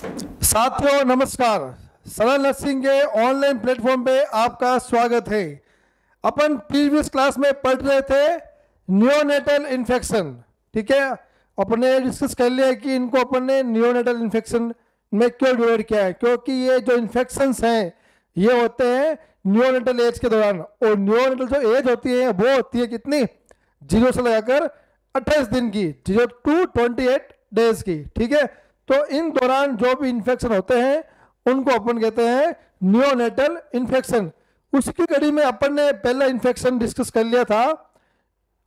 साथियों नमस्कार। सरल नर्सिंग के ऑनलाइन प्लेटफॉर्म पे आपका स्वागत है। अपन प्रीवियस क्लास में पढ़ रहे थे नियोनेटल इन्फेक्शन। ठीक है, अपन ने डिस्कस कर लिया कि इनको अपन ने नियोनेटल इन्फेक्शन में क्यों डिवाइड किया है, क्योंकि ये जो इन्फेक्शंस हैं ये होते हैं नियोनेटल एज के दौरान। और नियोनेटल जो एज होती है वो होती है कितनी, 0 से लगाकर 28 दिन की, 0 to 28 डेज की। ठीक है, तो इन दौरान जो भी इन्फेक्शन होते हैं उनको अपन कहते हैं नियोनेटल इन्फेक्शन। उसकी कड़ी में अपन ने पहला इन्फेक्शन डिस्कस कर लिया था।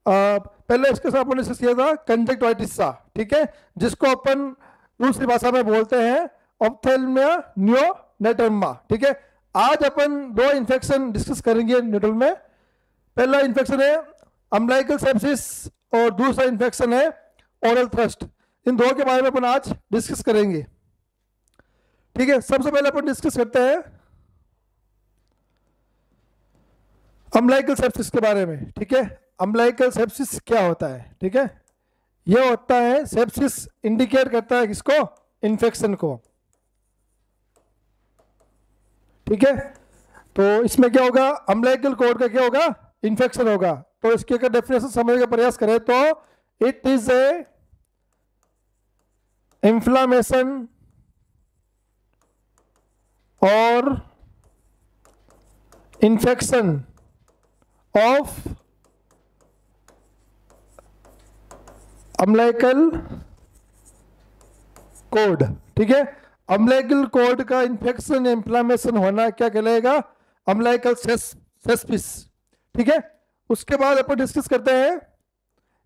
पहले इसके साथ अपन ने डिस्कस किया था कंजक्टिवाइटिस सा। ठीक है, जिसको अपन दूसरी भाषा में बोलते हैं ऑप्थेल्मिया नियोनेटर्मा। ठीक है, आज अपन दो इन्फेक्शन डिस्कस करेंगे नियोनेटल में। पहला इन्फेक्शन है अम्बिलिकल सेप्सिस और दूसरा इन्फेक्शन है ओरल थ्रस्ट। इन दो के बारे में अपन आज डिस्कस करेंगे। ठीक है, सबसे पहले अपन डिस्कस करते हैं अम्बिलिकल सेप्सिस के बारे में। ठीक है, अम्बिलिकल सेप्सिस क्या होता है? ठीक है, यह होता है सेप्सिस इंडिकेट करता है किसको? इन्फेक्शन को। ठीक है, तो इसमें क्या होगा, अम्बिलिकल कॉर्ड का क्या होगा? इन्फेक्शन होगा। तो इसके अगर डेफिनेशन समझने का प्रयास करें तो it is a inflammation or infection of umbilical cord। ठीक है, umbilical cord का इन्फेक्शन इन्फ्लामेशन होना क्या कहलाएगा? umbilical sepsis. ठीक है, उसके बाद अपन डिस्कस करते हैं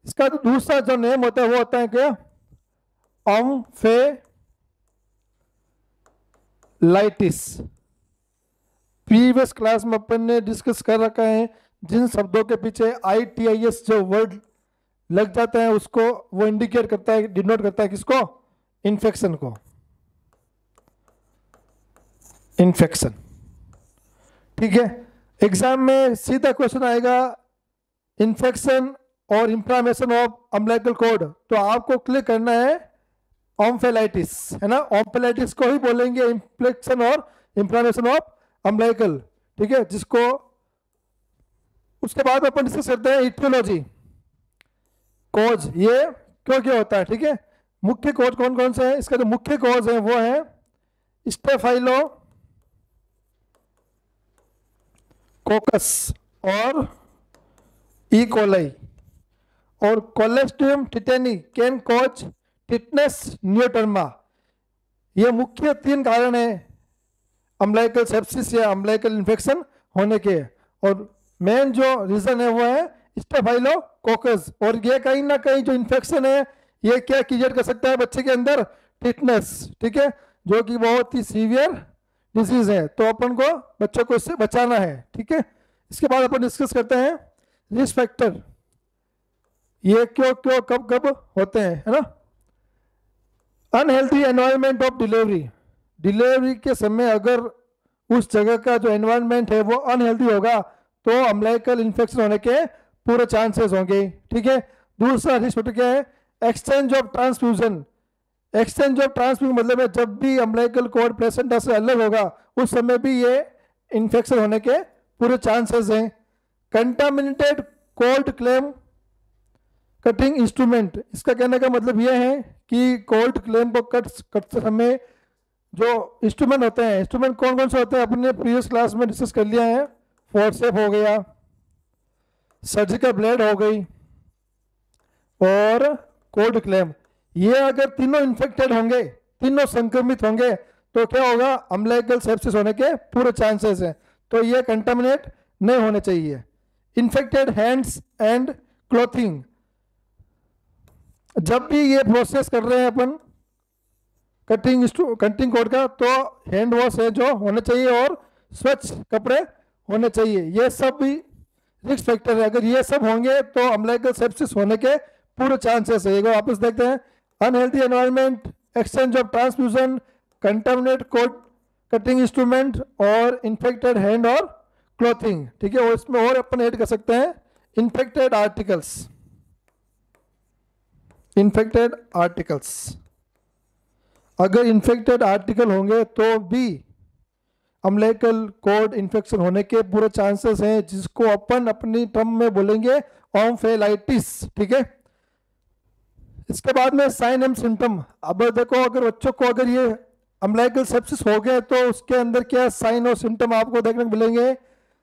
इसका दूसरा जो नेम होता है वो होता है क्या? ओम्फेलाइटिस। प्रीवियस क्लास में अपन ने डिस्कस कर रखा है जिन शब्दों के पीछे ITIS जो वर्ड लग जाता है उसको वो इंडिकेट करता है, डिनोट करता है किसको? इन्फेक्शन को। इन्फेक्शन। ठीक है, एग्जाम में सीधा क्वेश्चन आएगा इन्फेक्शन और इंफ्लामेशन ऑफ अम्बिलिकल कॉर्ड, तो आपको क्लिक करना है ओम्फेलाइटिस, है ना। ओम्फेलाइटिस को ही बोलेंगे इन्फेक्शन और इंफ्लामेशन ऑफ अम्बिलिकल। ठीक है, जिसको उसके बाद अपन डिस्कस करते हैं इटियोलॉजी, कॉज, ये क्यों क्या होता है। ठीक है, मुख्य कॉज कौन कौन से हैं? इसका जो मुख्य कॉज है वो है स्टेफाइलोकोकस और ई कोलाई। और कोलेस्ट्रियम टिटेनी कैन कॉज टिटनेस नियोटर्मा। ये मुख्य 3 कारण है अम्बिलिकल सेप्सिस या अम्बिलिकल इन्फेक्शन होने के। और मेन जो रीजन है वो है स्टेफाइलोकोकस। और ये कहीं ना कहीं जो इन्फेक्शन है ये क्या क्रिएट कर सकता है बच्चे के अंदर? टिटनेस। ठीक है, जो कि बहुत ही सीवियर डिजीज है, तो अपन को बच्चों को इससे बचाना है। ठीक है, इसके बाद अपन डिस्कस करते हैं रिस्क फैक्टर, ये क्यों क्यों कब कब होते हैं, है ना। Unhealthy environment of delivery. Delivery के समय अगर उस जगह का जो एनवायरनमेंट है वो अनहेल्थी होगा तो अम्बिलिकल इन्फेक्शन होने के पूरे चांसेस होंगे। ठीक है, दूसरा रिस्क फैक्टर क्या है? Exchange of transfusion. Exchange of transfusion मतलब है जब भी अम्बिलिकल कॉर्ड प्लेसेंटा से अलग होगा उस समय भी ये इन्फेक्शन होने के पूरे चांसेस हैं। Contaminated cold claim cutting instrument. इसका कहने का मतलब यह है कि कोल्ड क्लेम को कटते समय जो इंस्ट्रूमेंट होते हैं, इंस्ट्रूमेंट कौन कौन से होते हैं अपने प्रीवियस क्लास में डिस्कस कर लिया है। फोर्सेप हो गया, सर्जिकल ब्लेड हो गई और कोल्ड क्लेम। ये अगर तीनों इन्फेक्टेड होंगे, तीनों संक्रमित होंगे तो क्या होगा? अम्बिलिकल सेप्सिस होने के पूरे चांसेस हैं। तो ये कंटामिनेट नहीं होने चाहिए। Infected hands and clothing. जब भी ये प्रोसेस कर रहे हैं अपन कटिंग कोड का तो हैंड वॉश है जो होने चाहिए और स्वच्छ कपड़े होने चाहिए। ये सब भी रिस्क फैक्टर है। अगर ये सब होंगे तो अम्बिलिकल सेप्सिस होने के पूरे चांसेस है। वापस देखते हैं, unhealthy environment, exchange of transfusion, contaminate code cutting instrument और इन्फेक्टेड हैंड और क्लॉथिंग। ठीक है, और इसमें और अपन ऐड कर सकते हैं इन्फेक्टेड आर्टिकल्स। अगर इन्फेक्टेड आर्टिकल होंगे तो भी अम्बिलिकल कॉर्ड इन्फेक्शन होने के पूरे चांसेस हैं, जिसको अपन अपनी टर्म में बोलेंगे ओम्फेलाइटिस। ठीक है, इसके बाद में साइन एंड सिम्टम। अब देखो, अगर बच्चों को अगर ये अम्बिलिकल सेप्सिस हो गए तो उसके अंदर क्या साइन और सिम्टम आपको देखने को मिलेंगे?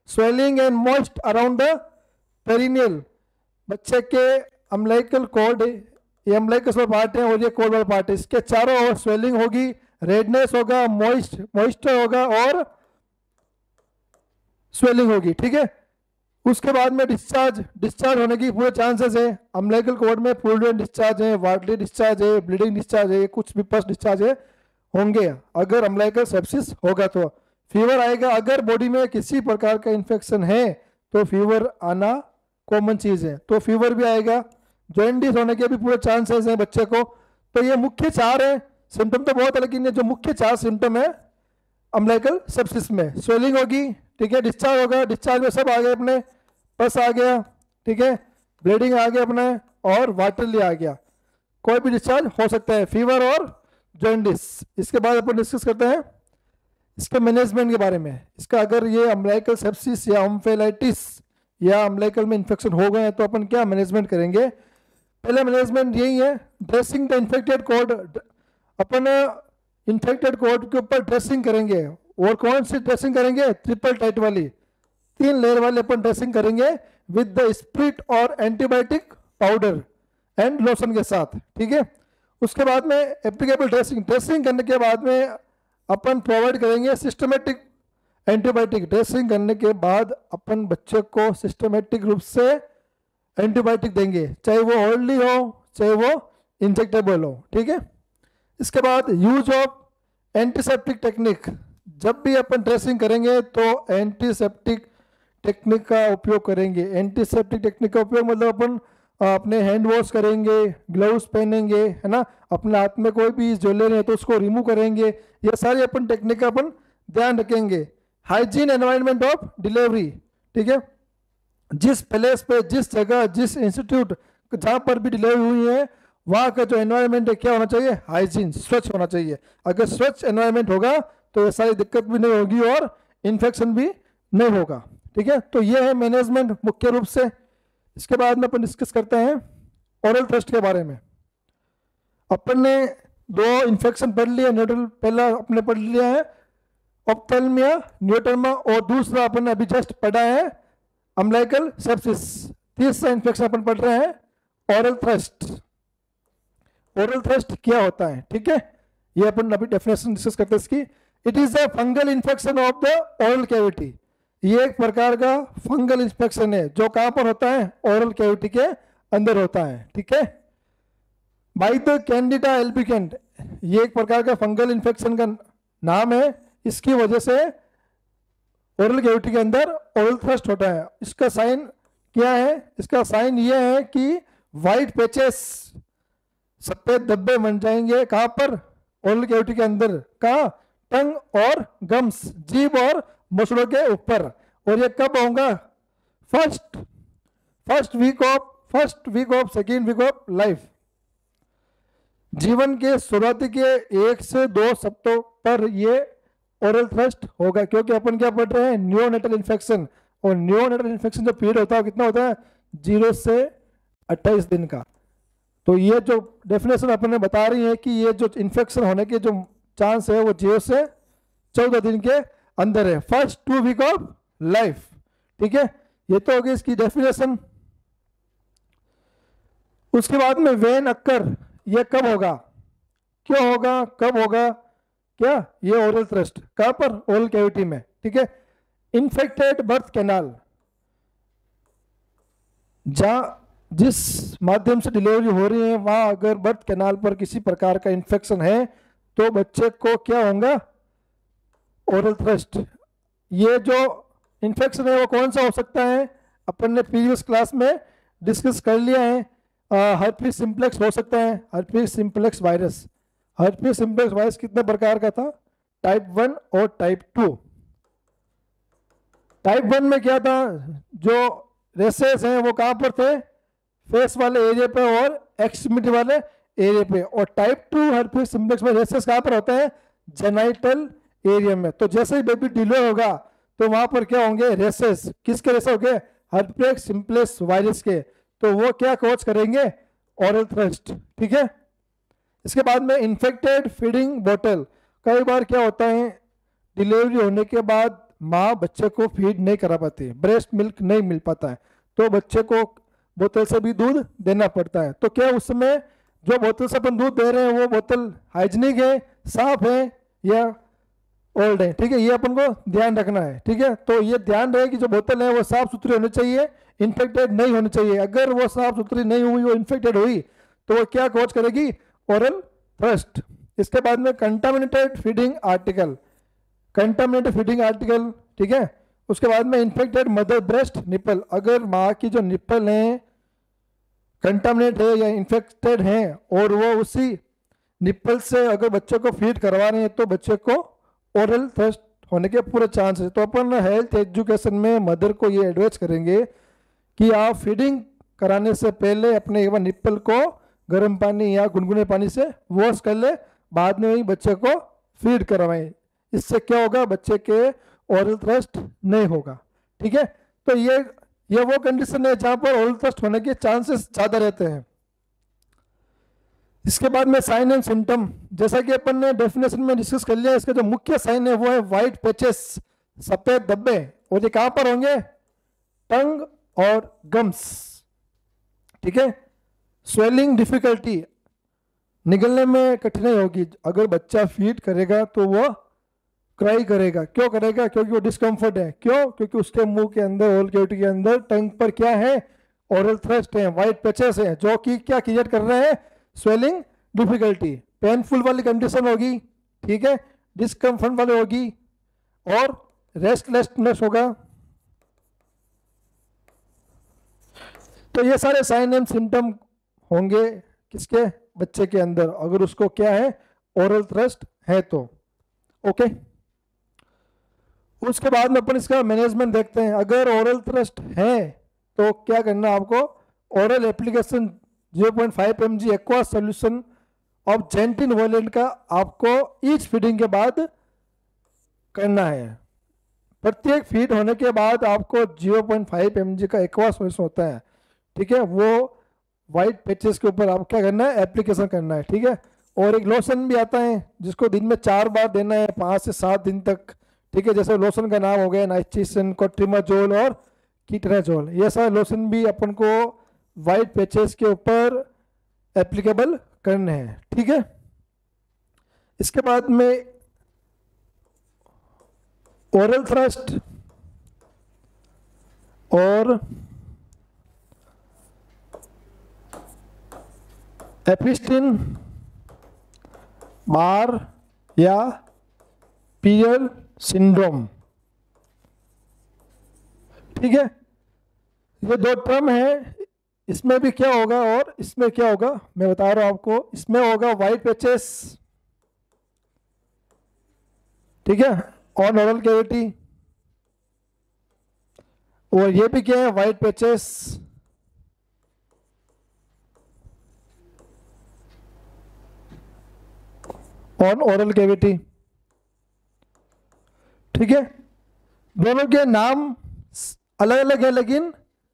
Swelling and moist around the perineal. बच्चे के अम्बिलिकल कॉर्ड, ये अम्बिलिकस वाला पार्ट है और ये कॉर्ड वाला पार्ट है, इसके चारों ओर स्वेलिंग होगी, रेडनेस होगा, मॉइस्चर होगा और स्वेलिंग होगी। ठीक है, उसके बाद में डिस्चार्ज होने की पूरे चांसेस है। अम्बिलिकल कॉर्ड में फ्लूइड डिस्चार्ज है, वाटली डिस्चार्ज है, ब्लीडिंग डिस्चार्ज है, कुछ भी पस डिस्चार्ज है होंगे अगर अम्बिलिकल सेप्सिस होगा तो। फीवर आएगा, अगर बॉडी में किसी प्रकार का इन्फेक्शन है तो फीवर आना कॉमन चीज है, तो फीवर भी आएगा। जॉइंटिस होने के भी पूरे चांसेस हैं बच्चे को। तो ये मुख्य चार है, सिम्टम तो बहुत है लेकिन ये जो मुख्य चार सिम्टम है अम्बिलिकल सेप्सिस में, स्वेलिंग होगी, ठीक है, डिस्चार्ज होगा, डिस्चार्ज में सब आ गए अपने, पस आ गया, ठीक है, ब्लीडिंग आ गया अपने और वाटरली आ गया, कोई भी डिस्चार्ज हो सकता है, फीवर और जॉइंटिस। इसके बाद अपन डिस्कस करते हैं इसके मैनेजमेंट के बारे में। इसका अगर ये अम्बिलिकल सेप्सिस या ओम्फेलाइटिस या अम्बिलिकल में इन्फेक्शन हो गए हैं तो अपन क्या मैनेजमेंट करेंगे? पहला मैनेजमेंट यही है, ड्रेसिंग द इन्फेक्टेड कॉर्ड। अपन इन्फेक्टेड कॉर्ड के ऊपर ड्रेसिंग करेंगे, और कौन सी ड्रेसिंग करेंगे? ट्रिपल टाइट वाली, 3 लेयर वाले अपन ड्रेसिंग करेंगे विद द स्प्रिट और एंटीबायोटिक पाउडर एंड लोशन के साथ। ठीक है, उसके बाद में एप्लीकेबल ड्रेसिंग करने के बाद में अपन प्रोवाइड करेंगे सिस्टमेटिक एंटीबायोटिक। ड्रेसिंग करने के बाद अपन बच्चे को सिस्टमेटिक रूप से एंटीबायोटिक देंगे, चाहे वो ऑर्ली हो चाहे वो इंजेक्टेबल हो। ठीक है, इसके बाद यूज ऑफ एंटीसेप्टिक टेक्निक। जब भी अपन ड्रेसिंग करेंगे तो एंटीसेप्टिक टेक्निक का उपयोग करेंगे। एंटीसेप्टिक टेक्निक का उपयोग मतलब अपन अपने हैंड वॉश करेंगे, ग्लव्स पहनेंगे, है ना, अपने हाथ में कोई भी ज्वेलरी है तो उसको रिमूव करेंगे, ये सारी अपन टेक्निक का अपन ध्यान रखेंगे। हाइजीन एनवायरनमेंट ऑफ डिलीवरी, ठीक है, जिस प्लेस पे, जिस जगह, जिस इंस्टीट्यूट जहाँ पर भी डिलीवरी हुई है वहाँ का जो एनवायरनमेंट है क्या होना चाहिए? हाइजीन, स्वच्छ होना चाहिए। अगर स्वच्छ एनवायरनमेंट होगा तो ये सारी दिक्कत भी नहीं होगी और इन्फेक्शन भी नहीं होगा। ठीक है, तो ये है मैनेजमेंट मुख्य रूप से। इसके बाद में अपन डिस्कस करते हैं ओरल थ्रस्ट के बारे में। अपन ने 2 इन्फेक्शन पढ़ लिया, न्यूट्रल पहला अपने पढ़ लिया है ऑप्थेल्मिया न्यूटर्मा, और दूसरा अपन ने अभी जस्ट पढ़ा है अम्बिलिकल सेप्सिस। तीसरा इन्फेक्शन अपन पढ़ रहे हैं ओरल थ्रस्ट। ओरल थ्रस्ट क्या होता है? ठीक है, ये अपन अभी डेफिनेशन डिस्कस करते हैं इसकी। It is a fungal infection of the oral cavity. ये एक प्रकार का फंगल इन्फेक्शन है जो कहां पर होता है? ओरल कैविटी के अंदर होता है। ठीक है, बाई द कैंडिडा एल्बिकेंट, ये एक प्रकार का फंगल इन्फेक्शन का नाम है। इसकी वजह से ओरल कैविटी के अंदर ओरल थ्रस्ट होता है। इसका साइन क्या है? इसका साइन ये है कि वाइट पैचेस, सफेद धब्बे बन जाएंगे। कहां पर? ओरल कैविटी के अंदर। कहां? टंग और गम्स, जीभ और मसलों के ऊपर। और ये कब होगा? First week of second week of life, जीवन के शुरुआती के 1 से 2 सप्ताह पर ये ओरल थ्रस्ट होगा। क्योंकि अपन क्या पढ़ रहे हैं? Neonatal infection. और नियोनेटल इन्फेक्शन जो पीरियड होता है कितना होता है? 0 से 28 दिन का। तो ये जो डेफिनेशन अपन ने बता रही है कि ये जो इन्फेक्शन होने के जो चांस है वो 0 से 14 दिन के अंदर है, फर्स्ट 2 वीक ऑफ लाइफ। ठीक है, ये तो होगी इसकी डेफिनेशन। उसके बाद में वेन अक्कर, ये कब होगा, क्यों होगा, कब होगा? क्या? ये ओरल थ्रस्ट कहां पर? ओरल कैविटी में। ठीक है, इन्फेक्टेड बर्थ कैनाल, जहां जिस माध्यम से डिलीवरी हो रही है वहां अगर बर्थ कैनाल पर किसी प्रकार का इन्फेक्शन है तो बच्चे को क्या होगा? Oral thrust. ये जो इन्फेक्शन है वो कौन सा हो सकता है? अपन ने प्रीवियस क्लास में डिस्कस कर लिया है, हर्पीस सिम्प्लेक्स हो सकता है, herpes simplex virus. Herpes simplex virus कितने प्रकार का था? टाइप 1 और टाइप 2। टाइप 1 में क्या था? जो रेसेस हैं वो कहां पर थे? फेस वाले एरिया पे और एक्सट्रीमिटी वाले एरिया पे, और टाइप 2 हर्पिक सिम्प्लेक्स में रेसेस कहाँ पर होते हैं? जेनाइटल एरिया में। तो जैसे ही बेबी डिलीवर होगा तो वहां पर क्या होंगे? रेसेस। किसके रेसेस होंगे? हर्पिक सिम्प्लेक्स वायरस के। तो वो क्या कॉज करेंगे? Oral thrust. ठीक है। इसके बाद में इन्फेक्टेड फीडिंग बोतल। कई बार क्या होता है, डिलीवरी होने के बाद माँ बच्चे को फीड नहीं करा पाती, ब्रेस्ट मिल्क नहीं मिल पाता है, तो बच्चे को बोतल से भी दूध देना पड़ता है। तो क्या उस समय जो बोतल से अपन दूध दे रहे हैं वो बोतल हाइजीनिक है, साफ है या ओल्ड है? ठीक है, ये अपन को ध्यान रखना है। ठीक है, तो ये ध्यान रहे कि जो बोतल है वो साफ सुथरी होनी चाहिए, इन्फेक्टेड नहीं होनी चाहिए। अगर वो साफ सुथरी नहीं हुई, वो इन्फेक्टेड हुई, तो वो क्या कॉज करेगी? Oral thrust. इसके बाद में contaminated feeding article, contaminated feeding article. ठीक है, उसके बाद में इन्फेक्टेड मदर ब्रेस्ट निपल। अगर माँ की जो निपल हैं कंटामिनेट है या इन्फेक्टेड हैं और वो उसी निपल से अगर बच्चे को फीड करवा रहे हैं तो बच्चे को ओरल थ्रस्ट होने के पूरे चांस है। तो अपन हेल्थ एजुकेशन में मदर को ये एडवाइस करेंगे कि आप फीडिंग कराने से पहले अपने एक बार निप्पल को गर्म पानी या गुनगुने पानी से वॉश कर ले, बाद में ही बच्चे को फीड करवाएं। इससे क्या होगा? बच्चे के ओरल थ्रस्ट नहीं होगा। ठीक है, तो ये वो कंडीशन है जहां पर ओरल थ्रस्ट होने के चांसेस ज़्यादा रहते हैं। इसके बाद में साइन एंड सिम्टम, जैसा कि अपन ने डेफिनेशन में डिस्कस कर लिया, इसके जो मुख्य साइन है वो है व्हाइट पैचेस, सफेद धब्बे। और ये कहां पर होंगे? टंग और गम्स। ठीक है, स्वेलिंग डिफिकल्टी, निगलने में कठिनाई होगी। अगर बच्चा फीड करेगा तो वो क्राई करेगा। क्यों करेगा? क्योंकि वो डिस्कम्फर्ट है। क्यों? क्योंकि उसके मुंह के अंदर, ओरल कैविटी के अंदर, टंग पर क्या है? ओरल थ्रस्ट है, व्हाइट पैचेस है, जो कि क्या क्रिएट कर रहे हैं? Swelling difficulty. पेनफुल वाली कंडीशन होगी। ठीक है, डिस्कम्फर्ट वाली होगी और रेस्टलेसनेस होगा। तो ये सारे साइन एंड सिम्टम होंगे किसके? बच्चे के अंदर, अगर उसको क्या है? ओरल थ्रस्ट है तो। ओके, उसके बाद में अपन इसका मैनेजमेंट देखते हैं। अगर ओरल थ्रस्ट है तो क्या करना आपको? Oral application 0.5 mg aqua solution of gentian violet का आपको ईच फीडिंग के बाद करना है। प्रत्येक फीड होने के बाद आपको 0.5 mg का एक्वा सोल्यूशन होता है। ठीक है, वो व्हाइट पैचेस के ऊपर आप क्या करना है? एप्लीकेशन करना है। ठीक है, और एक लोशन भी आता है जिसको दिन में 4 बार देना है, 5 से 7 दिन तक। ठीक है, जैसे लोशन का नाम हो गया नाइट्रिसन, कोट्रिमाजोल और कीटराजोल। ये सारे लोशन भी अपन को व्हाइट पैचेस के ऊपर एप्लीकेबल करने हैं। ठीक है, इसके बाद में ओरल थ्रस्ट और एपिस्टिन बार या पियर सिंड्रोम। ठीक है, ये 2 टर्म है। इसमें भी क्या होगा और इसमें क्या होगा मैं बता रहा हूं आपको। इसमें होगा व्हाइट पैचेस, ठीक है, ऑन ओरल कैविटी, और ये भी क्या है? White patches on oral cavity. ठीक है, दोनों के नाम अलग अलग है लेकिन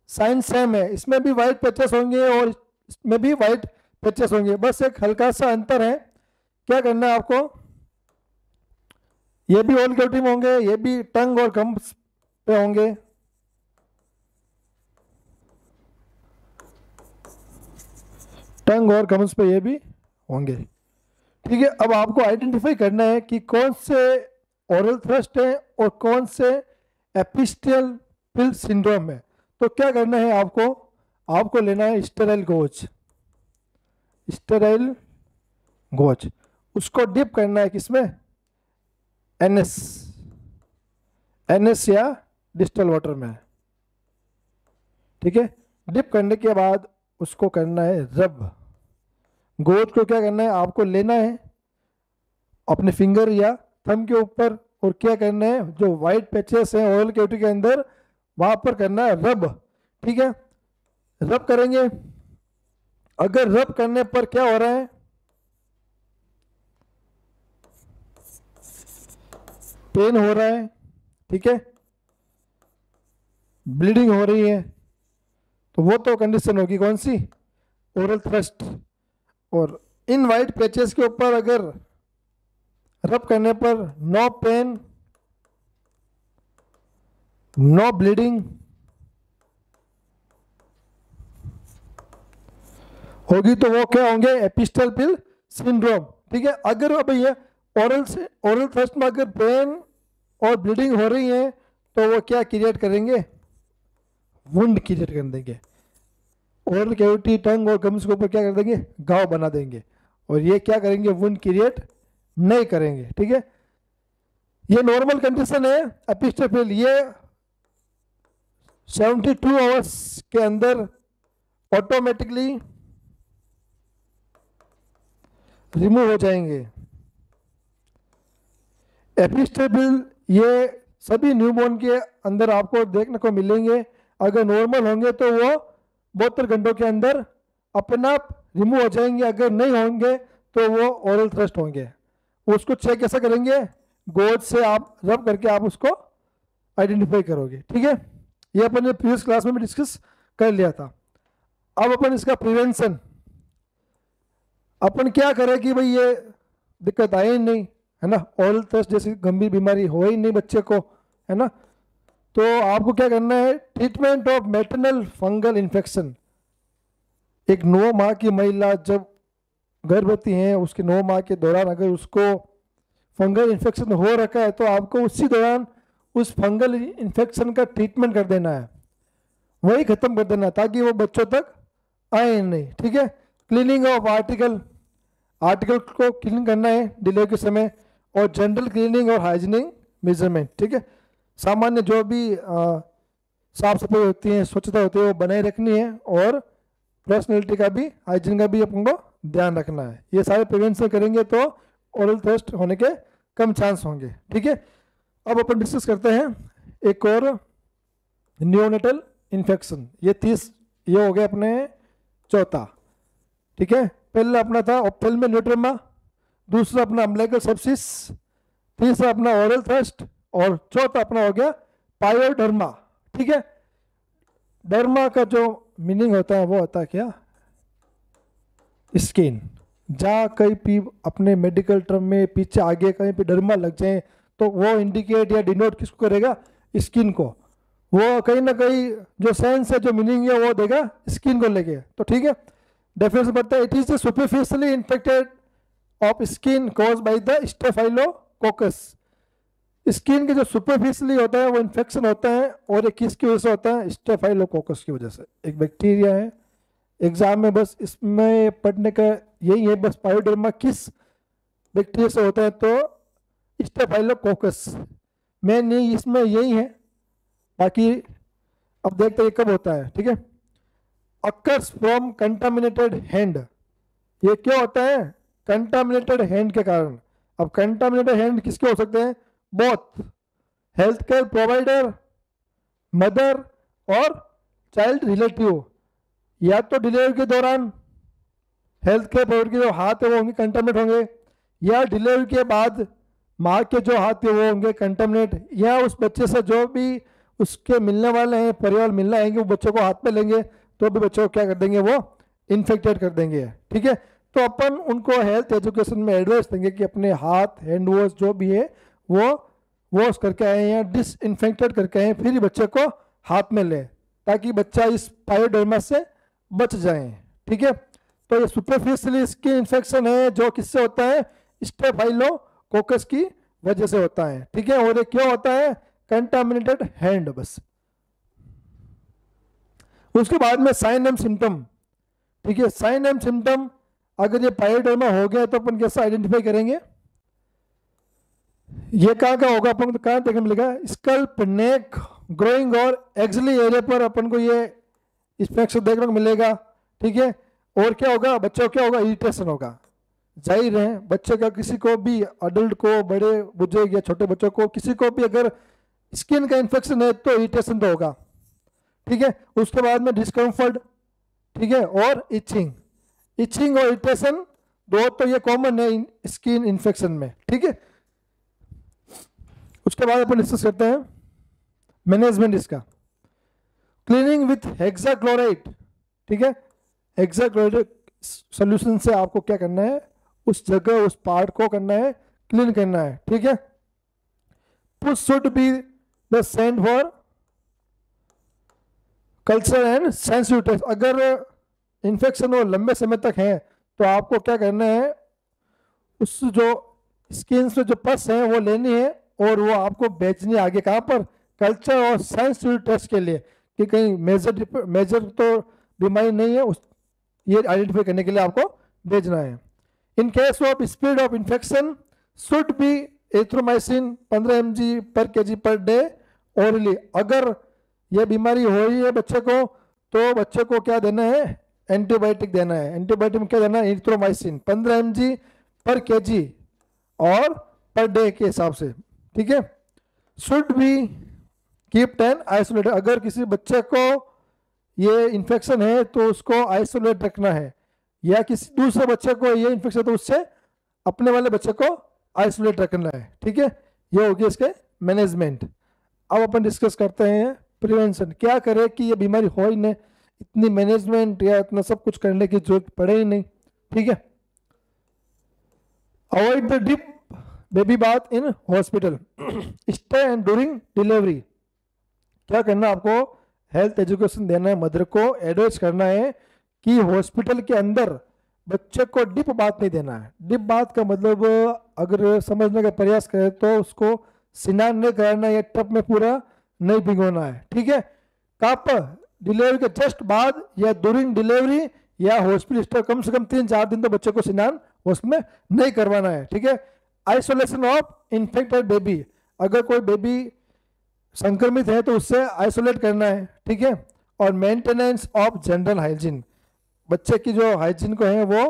साइन सेम है। इसमें भी व्हाइट पैचेस होंगे और इसमें भी व्हाइट पैचेस होंगे, बस एक हल्का सा अंतर है। क्या करना है आपको? ये भी ओरल कैविटी में होंगे, ये भी टंग और गम्स पे होंगे। टंग और गम्स पे ये भी होंगे। ठीक है, अब आपको आइडेंटिफाई करना है कि कौन से ओरल थ्रस्ट है और कौन से एपिस्टियल पिल सिंड्रोम है। तो क्या करना है आपको? आपको लेना है स्टेराइल गोज, स्टेराइल गोज। उसको डिप करना है किसमें? एनएस, एनएस या डिस्टल वाटर में। ठीक है, डिप करने के बाद उसको करना है रब। गोज को क्या करना है? आपको लेना है अपने फिंगर या थंब के ऊपर, और क्या करना है? जो व्हाइट पैचेस हैं ओरल कैविटी के अंदर, वहां पर करना है रब। ठीक है, रब करेंगे। अगर रब करने पर क्या हो रहा है, पेन हो रहा है, ठीक है, ब्लीडिंग हो रही है, तो वो तो कंडीशन होगी कौन सी, ओरल थ्रस्ट। और इन वाइट पैचेस के ऊपर अगर रब करने पर नो पेन, नो ब्लीडिंग होगी, तो वो क्या होंगे, एपिस्टल पिल सिंड्रोम। ठीक है, अगर अब ये ओरल थ्रस्ट में अगर पेन और ब्लीडिंग हो रही है तो वो क्या क्रिएट करेंगे, वुंड क्रिएट कर देंगे, ओरल कैविटी, टंग और गम्स के ऊपर क्या कर देंगे, घाव बना देंगे, और ये क्या करेंगे, वुंड क्रिएट नहीं करेंगे। ठीक है, ये नॉर्मल कंडीशन है एपिस्टल पिल। ये 72 आवर्स के अंदर ऑटोमेटिकली रिमूव हो जाएंगे। एपिस्टल पिल ये सभी न्यूबॉर्न के अंदर आपको देखने को मिलेंगे। अगर नॉर्मल होंगे तो वो 72 घंटों के अंदर अपने आप रिमूव हो जाएंगे, अगर नहीं होंगे तो वो ओरल थ्रस्ट होंगे। उसको चेक कैसे करेंगे, गोद से आप रब करके आप उसको आइडेंटिफाई करोगे। ठीक है, ये अपन ने प्रीवियस क्लास में भी डिस्कस कर लिया था। अब अपन इसका प्रिवेंशन, अपन क्या करें कि भाई ये दिक्कत आए ही नहीं, है ना, ओरल थ्रस्ट जैसी गंभीर बीमारी हो ही नहीं बच्चे को, है ना। तो आपको क्या करना है, treatment of maternal fungal infection. एक 9 माह की महिला जब गर्भवती है, उसके 9 माह के दौरान अगर उसको फंगल इन्फेक्शन हो रखा है तो आपको उसी दौरान उस फंगल इन्फेक्शन का ट्रीटमेंट कर देना है, वही खत्म कर देना है, ताकि वो बच्चों तक आए नहीं। ठीक है, क्लीनिंग ऑफ आर्टिकल को क्लीन करना है डिलीवरी के समय, और जनरल क्लीनिंग और हाइजीनिक मेजरमेंट। ठीक है, सामान्य जो भी साफ सफाई होती है, स्वच्छता होती है, वो बनाए रखनी है, और पर्सनैलिटी का भी, हाइजीन का भी अपन को ध्यान रखना है। ये सारे प्रिवेंशन करेंगे तो ओरल थ्रस्ट होने के कम चांस होंगे। ठीक है, अब अपन डिस्कस करते हैं एक और, नियोनेटल इन्फेक्शन। ये हो गया अपने चौथा। ठीक है, पहला अपना था ऑप्थेल्मिक न्यूट्रिमा, दूसरा अपना अम्बिलिकल सेप्सिस, तीसरा अपना ओरल थ्रस्ट, और चौथा अपना हो गया पायोडर्मा। ठीक है, डर्मा का जो मीनिंग होता है वो होता है क्या, स्किन। जहाँ कहीं भी अपने मेडिकल टर्म में पीछे आगे कहीं पे डर्मा लग जाए तो वो इंडिकेट या डिनोट किसको करेगा, स्किन को। वो कहीं ना कहीं जो सेंस है, जो मीनिंग है, वो देगा स्किन को लेके। तो ठीक है, डेफिनेशन पढ़ते हैं, it is superficially infected of skin cause by the staphylococcus. Skin के जो सुपरफिशियली होता है वो इन्फेक्शन होता है, और ये किसकी वजह से होता है, स्टेफाइलोकोकस की वजह से। एक बैक्टीरिया है, एग्जाम में बस इसमें पढ़ने का यही है, बस पायोडर्मा किस बैक्टीरिया से होता है, तो स्टेफाइलोकोकस मेन नहीं, इसमें यही है। बाकी अब देखते हैं कब होता है। ठीक है, अकर्स फ्रॉम कंटामिनेटेड हैंड। ये क्या होता है, कंटामिनेटेड हैंड के कारण। अब कंटामिनेटेड हैंड किसके हो सकते हैं, both health care provider, mother और चाइल्ड रिलेटिव। या तो डिलीवरी के दौरान हेल्थ केयर प्रोवाइडर के जो हाथ है वो होंगे कंटामिनेट होंगे, या डिलीवरी के बाद माँ के जो हाथ है वो होंगे कंटामिनेट, या उस बच्चे से जो भी उसके मिलने वाले हैं, परिवार मिलने आएंगे, वो बच्चों को हाथ में लेंगे तो भी बच्चों को क्या कर देंगे, वो इन्फेक्टेड कर देंगे। ठीक है, तो अपन उनको हेल्थ एजुकेशन में एडवाइस देंगे कि अपने हाथ, हैंड वॉश जो भी है वो वॉश करके आए या डिसइंफेक्टेड करके आए, फिर ही बच्चे को हाथ में लें, ताकि बच्चा इस पायोडर्मा से बच जाए। ठीक है, तो ये सुपरफिशियली स्किन इन्फेक्शन है जो किससे होता है, स्टेफाइलोकोकस की वजह से होता है। ठीक है, और ये क्यों होता है, कंटामिनेटेड हैंड। बस उसके बाद में साइन एंड सिम्टम। ठीक है, साइन एंड सिम्टम, अगर ये पायोडर्मा हो गया तो अपन कैसे आइडेंटिफाई करेंगे, ये कहाँ का होगा, अपन को कहाँ देखने मिलेगा, स्कल्प, नेक, ग्रोइंग और एक्सली एरिया पर अपन को ये इन्फेक्शन देखने को मिलेगा। ठीक है, और क्या होगा, बच्चों क्या होगा, इरिटेशन होगा। जाहिर है बच्चे का, किसी को भी, अडल्ट को, बड़े बुजुर्ग या छोटे बच्चों को, किसी को भी अगर स्किन का इन्फेक्शन है तो इरिटेशन तो होगा। ठीक है, उसके बाद में डिस्कम्फर्ट, ठीक है, और इचिंग। इचिंग और इरिटेशन दो तो ये कॉमन है स्किन इन्फेक्शन में, ठीक है। उसके बाद अपन डिस्कस करते हैं मैनेजमेंट इसका। क्लीनिंग विथ हेक्साक्लोराइड, ठीक है। हेक्साक्लोराइड सॉल्यूशन से आपको क्या करना है, उस जगह उस पार्ट को करना है, क्लीन करना है, ठीक है। Pus should be the sent for culture and sensitive test. अगर इन्फेक्शन वो लंबे समय तक है तो आपको क्या करना है, उस जो स्किन से जो पस है वो लेनी है और वो आपको बेचनी है आगे, कहाँ पर, कल्चर और सेंसिटिव टेस्ट के लिए, कि कहीं मेजर तो बीमारी नहीं है, उस ये आइडेंटिफाई करने के लिए आपको भेजना है। In case of speed of infection should be azithromycin 15 mg per kg per day orally. अगर ये बीमारी हो रही है बच्चे को तो बच्चे को क्या देना है, एंटीबायोटिक देना है। एंटीबायोटिक में क्या देना है, एथ्रोमाइसिन 15 mg पर kg और पर डे के हिसाब से, ठीक है। Should be keep 10 isolated. अगर किसी बच्चे को ये इन्फेक्शन है तो उसको आइसोलेट रखना है, या किसी दूसरे बच्चे को ये इन्फेक्शन है तो उससे अपने वाले बच्चे को आइसोलेट रखना है, ठीक है। ये हो गया इसके मैनेजमेंट। अब अपन डिस्कस करते हैं प्रिवेंशन। क्या करें कि ये बीमारी हो ही नहीं, इतनी मैनेजमेंट या इतना सब कुछ करने की जरूरत पड़े ही नहीं, ठीक है। Avoid the dip baby bath in hospital, stay and during delivery. क्या करना, आपको हेल्थ एजुकेशन देना है, मदर को एडवाइस करना है कि हॉस्पिटल के अंदर बच्चे को डिप बाथ नहीं देना है। डिप बाथ का मतलब अगर समझने का प्रयास करें तो उसको स्नान नहीं कराना है, या टब में पूरा नहीं भिगोना है, ठीक है। कब, डिलीवरी के जस्ट बाद या ड्यूरिंग डिलीवरी या हॉस्पिटल स्टे, कम से कम 3-4 दिन तो बच्चे को स्नान उसमें नहीं करवाना है, ठीक है। आइसोलेशन ऑफ इन्फेक्टेड बेबी, अगर कोई बेबी संक्रमित है तो उससे आइसोलेट करना है, ठीक है। और मेंटेनेंस ऑफ जनरल हाइजीन, बच्चे की जो हाइजीन को है वो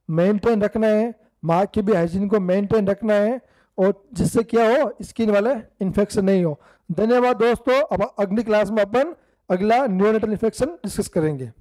मेंटेन रखना है, माँ की भी हाइजीन को मेंटेन रखना है, और जिससे क्या हो, स्किन वाले इन्फेक्शन नहीं हो। धन्यवाद दोस्तों। अब अगली क्लास में अपन अगला न्यूरोनेटल इन्फेक्शन डिस्कस करेंगे।